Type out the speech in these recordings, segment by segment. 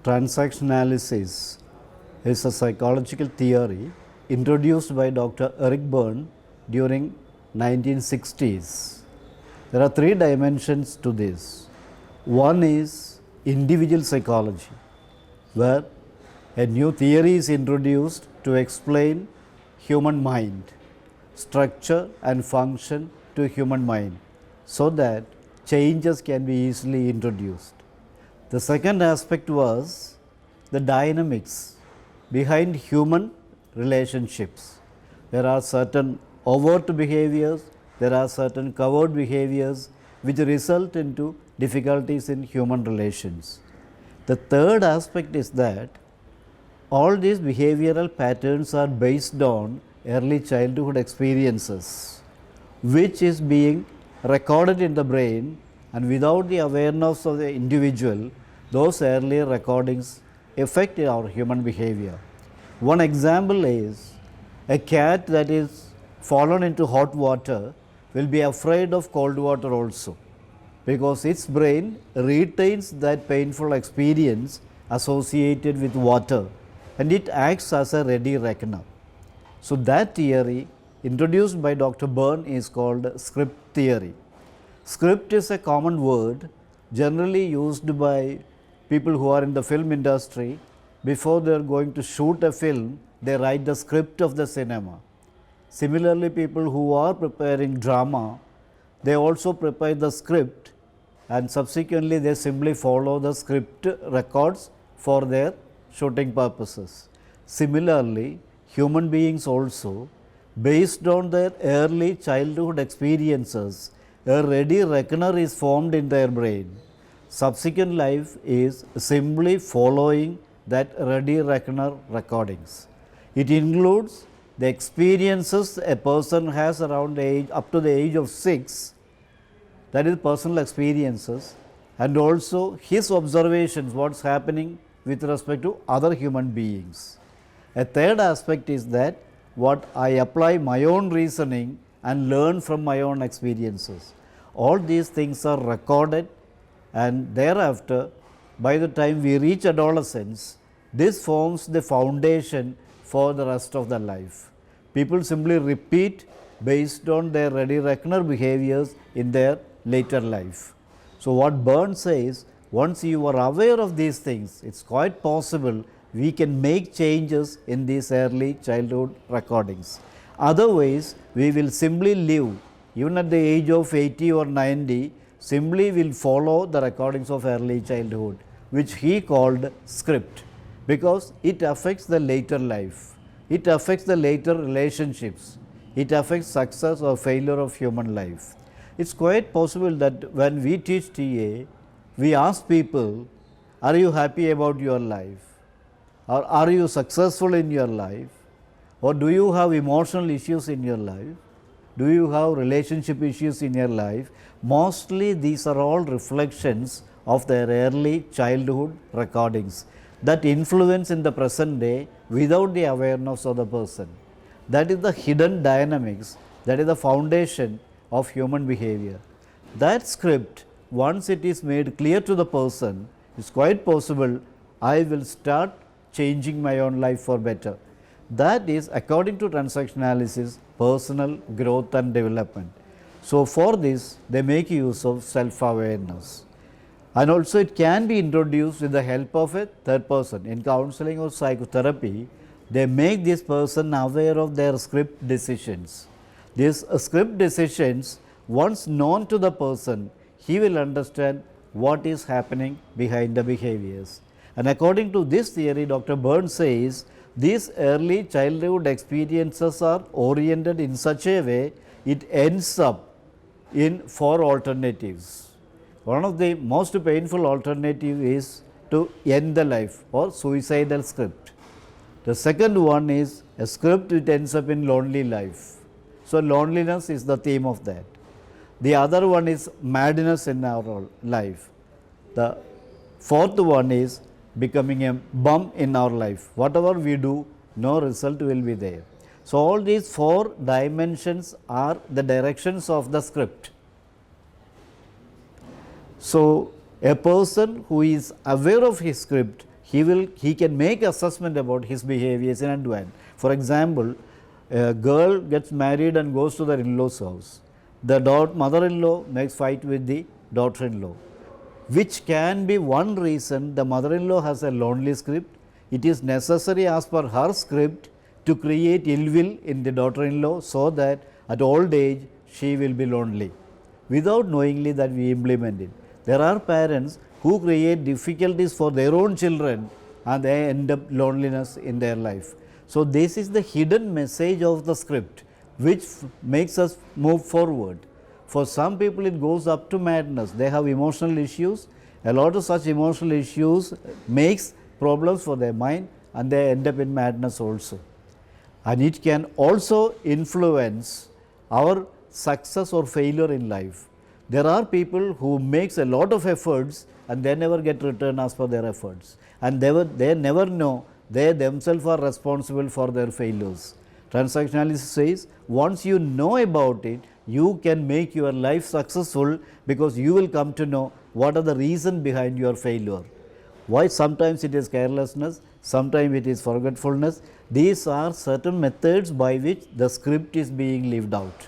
Transactional is a psychological theory introduced by Dr. Eric Berne during 1960s. There are three dimensions to this. One is individual psychology, where a new theory is introduced to explain human mind, structure and function to human mind, so that changes can be easily introduced. The second aspect was the dynamics behind human relationships. There are certain overt behaviors, there are certain covert behaviors which result into difficulties in human relations. The third aspect is that all these behavioral patterns are based on early childhood experiences, which is being recorded in the brain, and without the awareness of the individual, those earlier recordings affect our human behavior. One example is a cat that is fallen into hot water will be afraid of cold water also, because its brain retains that painful experience associated with water, and it acts as a ready reckoner. So, that theory introduced by Dr. Berne is called script theory. Script is a common word generally used by people who are in the film industry. Before they are going to shoot a film, they write the script of the cinema. Similarly, people who are preparing drama, they also prepare the script, and subsequently they simply follow the script records for their shooting purposes. Similarly, human beings also, based on their early childhood experiences, a ready reckoner is formed in their brain. Subsequent life is simply following that ready reckoner recordings. It includes the experiences a person has around the age, up to the age of 6, that is personal experiences, and also his observations, what is happening with respect to other human beings. A third aspect is that what I apply my own reasoning and learn from my own experiences. All these things are recorded, and thereafter, by the time we reach adolescence, this forms the foundation for the rest of the life. People simply repeat based on their ready reckoner behaviors in their later life. So, what Berne says, once you are aware of these things, it is quite possible we can make changes in these early childhood recordings. Otherwise, we will simply live, even at the age of 80 or 90, simply will follow the recordings of early childhood, which he called script, because it affects the later life, it affects the later relationships, it affects success or failure of human life. It is quite possible that when we teach TA, we ask people, are you happy about your life, or are you successful in your life, or do you have emotional issues in your life, do you have relationship issues in your life? Mostly these are all reflections of their early childhood recordings that influence in the present day without the awareness of the person. That is the hidden dynamics, that is the foundation of human behavior. That script, once it is made clear to the person, it is quite possible I will start changing my own life for better. That is, according to transactional, personal growth and development. So, for this they make use of self-awareness, and also it can be introduced with the help of a third person. In counseling or psychotherapy, they make this person aware of their script decisions. These script decisions, once known to the person, he will understand what is happening behind the behaviors. And according to this theory, Dr. Berne says, these early childhood experiences are oriented in such a way it ends up in 4 alternatives. One of the most painful alternative is to end the life or suicidal script. The second one is a script which ends up in lonely life. So, loneliness is the theme of that. The other one is madness in our life. The fourth one is becoming a bum in our life. Whatever we do, no result will be there. So, all these 4 dimensions are the directions of the script. So, a person who is aware of his script, he can make assessment about his behaviors in advance. For example, a girl gets married and goes to their in-laws house. The mother-in-law makes fight with the daughter-in-law, which can be one reason the mother-in-law has a lonely script. It is necessary as per her script to create ill will in the daughter-in-law, so that at old age she will be lonely, without knowingly that we implement it. There are parents who create difficulties for their own children and they end up loneliness in their life. So, this is the hidden message of the script which makes us move forward. For some people it goes up to madness, they have emotional issues, a lot of such emotional issues makes problems for their mind and they end up in madness also. And it can also influence our success or failure in life. There are people who makes a lot of efforts and they never get return as per their efforts, and they never know they themselves are responsible for their failures. Transactionalism says once you know about it, you can make your life successful, because you will come to know what are the reason behind your failure. Why? Sometimes it is carelessness, sometimes it is forgetfulness. These are certain methods by which the script is being lived out.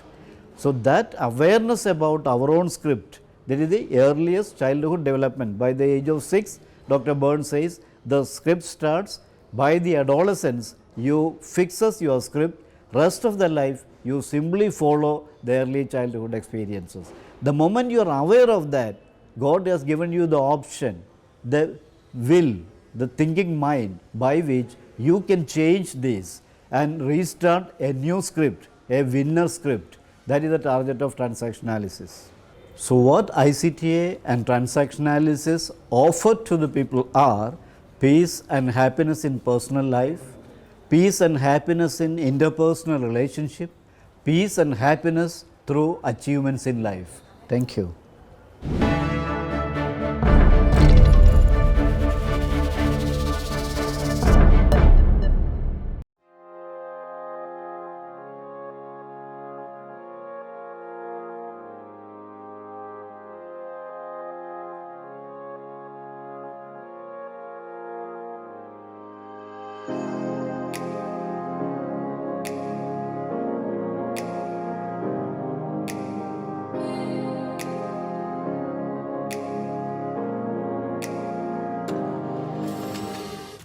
So, that awareness about our own script, that is the earliest childhood development. By the age of 6, Dr. Burns says the script starts. By the adolescence, you fixes your script, rest of the life you simply follow the early childhood experiences. The moment you are aware of that, God has given you the option, the will, the thinking mind by which you can change this and restart a new script, a winner script. That is the target of transactionalisis. So, what ICTA and transactionalisis offer to the people are peace and happiness in personal life, peace and happiness in interpersonal relationship, peace and happiness through achievements in life. Thank you.